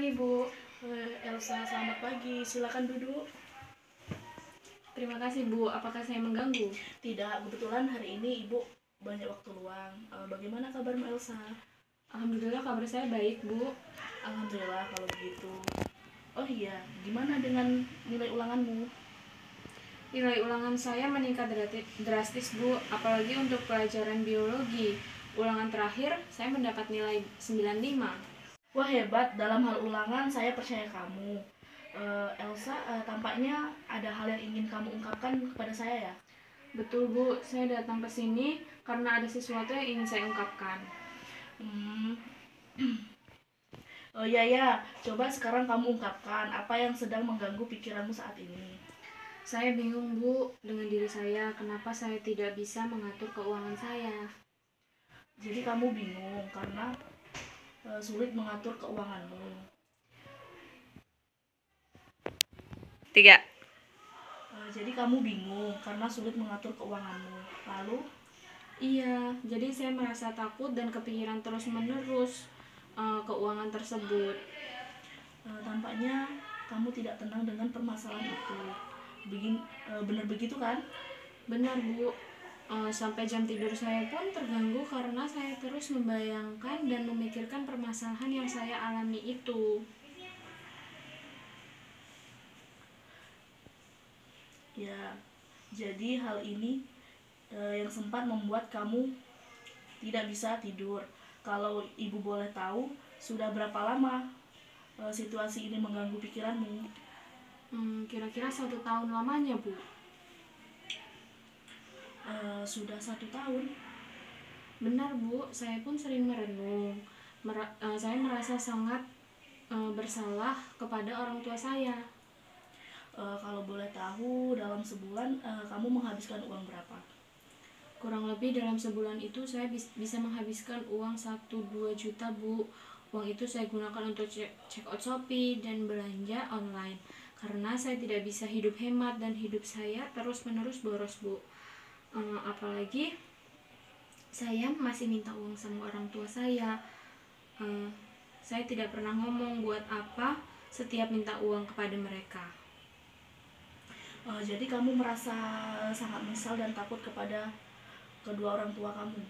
pagi, Bu. Elsa, selamat pagi. Silakan duduk. Terima kasih, Bu. Apakah saya mengganggu? Tidak, kebetulan hari ini Ibu banyak waktu luang. Bagaimana kabarmu, Elsa? Alhamdulillah kabar saya baik, Bu. Alhamdulillah kalau begitu. Oh iya, gimana dengan nilai ulanganmu? Nilai ulangan saya meningkat drastis, Bu. Apalagi untuk pelajaran biologi. Ulangan terakhir, saya mendapat nilai 95. Wah, hebat. Dalam hal ulangan, saya percaya kamu. Elsa, tampaknya ada hal yang ingin kamu ungkapkan kepada saya ya? Betul, Bu. Saya datang ke sini karena ada sesuatu yang ingin saya ungkapkan. Hmm. Oh iya ya, coba sekarang kamu ungkapkan apa yang sedang mengganggu pikiranmu saat ini. Saya bingung, Bu, dengan diri saya. Kenapa saya tidak bisa mengatur keuangan saya? Jadi kamu bingung karena sulit mengatur keuanganmu. 3. Jadi kamu bingung karena sulit mengatur keuanganmu. Lalu, Iya, jadi saya merasa takut dan kepikiran terus-menerus keuangan tersebut. tampaknya kamu tidak tenang dengan permasalahan itu. Benar begitu kan? Benar, Bu. Sampai jam tidur saya pun terganggu karena saya terus membayangkan dan memikirkan permasalahan yang saya alami itu. Ya, jadi hal ini yang sempat membuat kamu tidak bisa tidur. Kalau ibu boleh tahu, sudah berapa lama situasi ini mengganggu pikiranmu? Kira-kira 1 tahun lamanya, Bu. Sudah 1 tahun. Benar, Bu. Saya pun sering merenung. Saya merasa sangat bersalah kepada orang tua saya. Kalau boleh tahu, dalam sebulan kamu menghabiskan uang berapa? Kurang lebih dalam sebulan itu saya bisa menghabiskan uang 1-2 juta, Bu. Uang itu saya gunakan untuk check out Shopee dan belanja online. Karena saya tidak bisa hidup hemat dan hidup saya terus-menerus boros, Bu. Apalagi saya masih minta uang sama orang tua saya. Saya tidak pernah ngomong buat apa setiap minta uang kepada mereka. Jadi kamu merasa sangat menyesal dan takut kepada kedua orang tua kamu?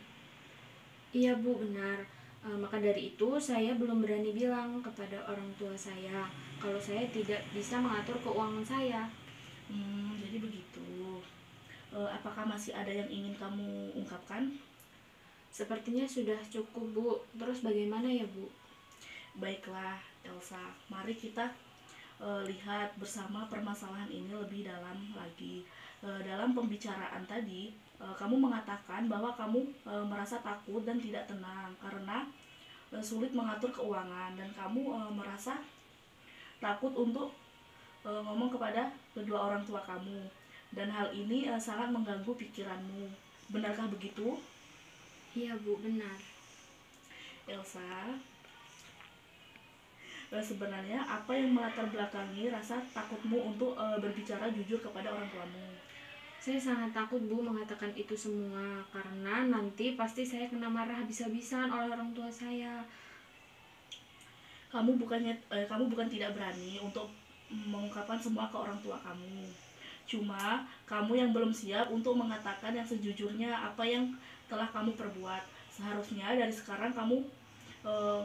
Iya, Bu, benar. Maka dari itu saya belum berani bilang kepada orang tua saya kalau saya tidak bisa mengatur keuangan saya. Jadi begitu. Apakah masih ada yang ingin kamu ungkapkan? Sepertinya sudah cukup, Bu. Terus bagaimana ya, Bu? Baiklah, Elsa. Mari kita lihat bersama permasalahan ini lebih dalam lagi. Dalam pembicaraan tadi, kamu mengatakan bahwa kamu merasa takut dan tidak tenang karena sulit mengatur keuangan, dan kamu merasa takut untuk ngomong kepada kedua orang tua kamu, dan hal ini sangat mengganggu pikiranmu. Benarkah begitu, Iya, Bu, benar. Elsa? Sebenarnya apa yang melatar belakangi rasa takutmu untuk berbicara jujur kepada orang tuamu? Saya sangat takut, Bu, mengatakan itu semua karena nanti pasti saya kena marah habis-habisan oleh orang tua saya. Kamu bukan tidak berani untuk mengungkapkan semua ke orang tua kamu. Cuma kamu yang belum siap untuk mengatakan yang sejujurnya apa yang telah kamu perbuat. Seharusnya dari sekarang kamu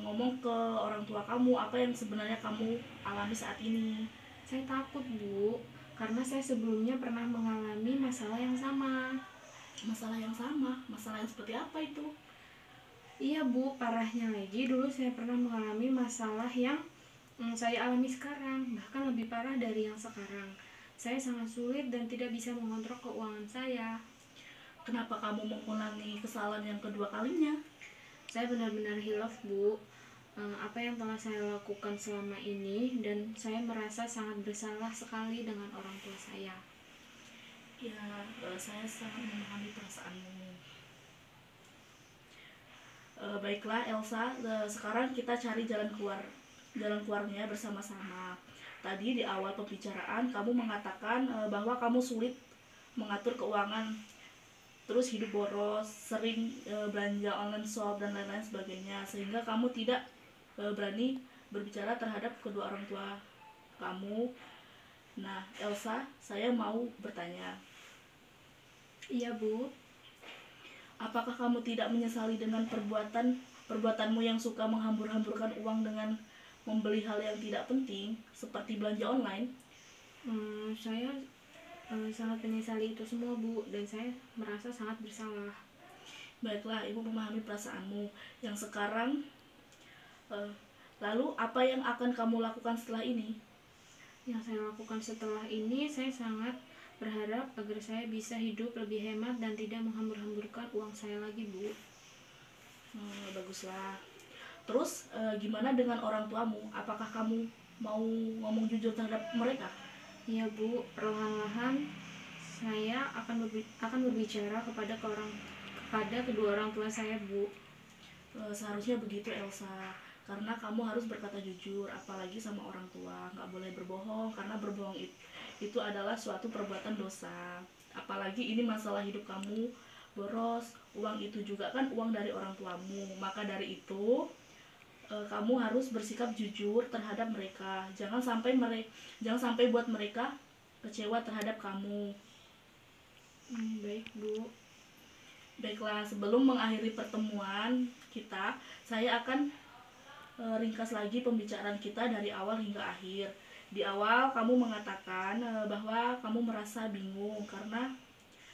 ngomong ke orang tua kamu apa yang sebenarnya kamu alami saat ini. Saya takut, Bu, karena saya sebelumnya pernah mengalami masalah yang sama. Masalah yang sama? Masalah yang seperti apa itu? Iya, Bu, parahnya lagi dulu saya pernah mengalami masalah yang saya alami sekarang, bahkan lebih parah dari yang sekarang. Saya sangat sulit dan tidak bisa mengontrol keuangan saya. Kenapa kamu mengulangi kesalahan yang kedua kalinya? Saya benar-benar hilaf, Bu. Apa yang telah saya lakukan selama ini, dan saya merasa sangat bersalah sekali dengan orang tua saya. Ya, saya sangat memahami perasaanmu. Baiklah Elsa, sekarang kita cari jalan keluarnya bersama-sama. Tadi di awal pembicaraan kamu mengatakan bahwa kamu sulit mengatur keuangan, terus hidup boros, sering belanja online shop dan lain-lain sebagainya, sehingga kamu tidak berani berbicara terhadap kedua orang tua kamu. Nah, Elsa, saya mau bertanya, Iya, Bu. apakah kamu tidak menyesali dengan perbuatanmu yang suka menghambur-hamburkan uang dengan membeli hal yang tidak penting seperti belanja online? Saya sangat menyesali itu semua, Bu, dan saya merasa sangat bersalah. Baiklah, Ibu memahami perasaanmu yang sekarang. eh, Lalu apa yang akan kamu lakukan setelah ini? Yang saya lakukan setelah ini, saya sangat berharap agar saya bisa hidup lebih hemat dan tidak menghambur-hamburkan uang saya lagi, Bu. Baguslah. Terus gimana dengan orang tuamu? Apakah kamu mau ngomong jujur terhadap mereka? Iya, Bu, perlahan-lahan saya akan berbicara kepada kedua orang tua saya, Bu. Seharusnya begitu, Elsa, karena kamu harus berkata jujur, apalagi sama orang tua. Nggak boleh berbohong, karena berbohong itu adalah suatu perbuatan dosa. Apalagi ini masalah hidup kamu, boros, uang itu juga kan uang dari orang tuamu. Maka dari itu kamu harus bersikap jujur terhadap mereka. Jangan sampai buat mereka kecewa terhadap kamu. Baik, Bu. Baiklah, sebelum mengakhiri pertemuan kita, saya akan ringkas lagi pembicaraan kita dari awal hingga akhir. Di awal kamu mengatakan bahwa kamu merasa bingung karena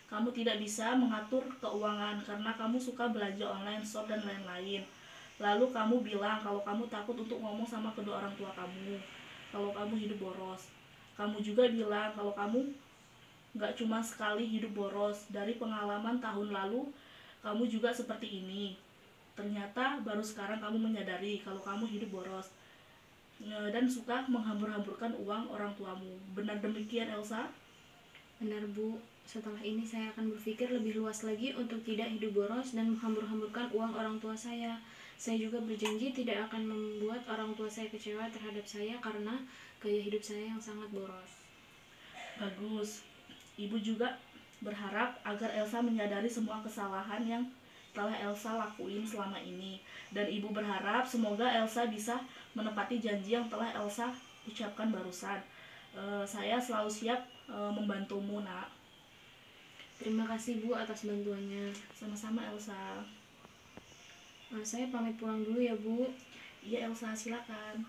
kamu tidak bisa mengatur keuangan karena kamu suka belanja online, shop, dan lain-lain. Lalu kamu bilang kalau kamu takut untuk ngomong sama kedua orang tua kamu, kalau kamu hidup boros. Kamu juga bilang kalau kamu nggak cuma sekali hidup boros, dari pengalaman tahun lalu kamu juga seperti ini. Ternyata baru sekarang kamu menyadari kalau kamu hidup boros dan suka menghambur-hamburkan uang orang tuamu. Benar demikian, Elsa? Benar, Bu. Setelah ini saya akan berpikir lebih luas lagi untuk tidak hidup boros dan menghambur-hamburkan uang orang tua saya. Saya juga berjanji tidak akan membuat orang tua saya kecewa terhadap saya karena gaya hidup saya yang sangat boros. Bagus. Ibu juga berharap agar Elsa menyadari semua kesalahan yang telah Elsa lakuin selama ini. Dan ibu berharap semoga Elsa bisa menepati janji yang telah Elsa ucapkan barusan. Saya selalu siap membantumu, nak. Terima kasih, Bu, atas bantuannya. Sama-sama, Elsa. Saya pamit pulang dulu ya, Bu. Iya, Elsa, silakan.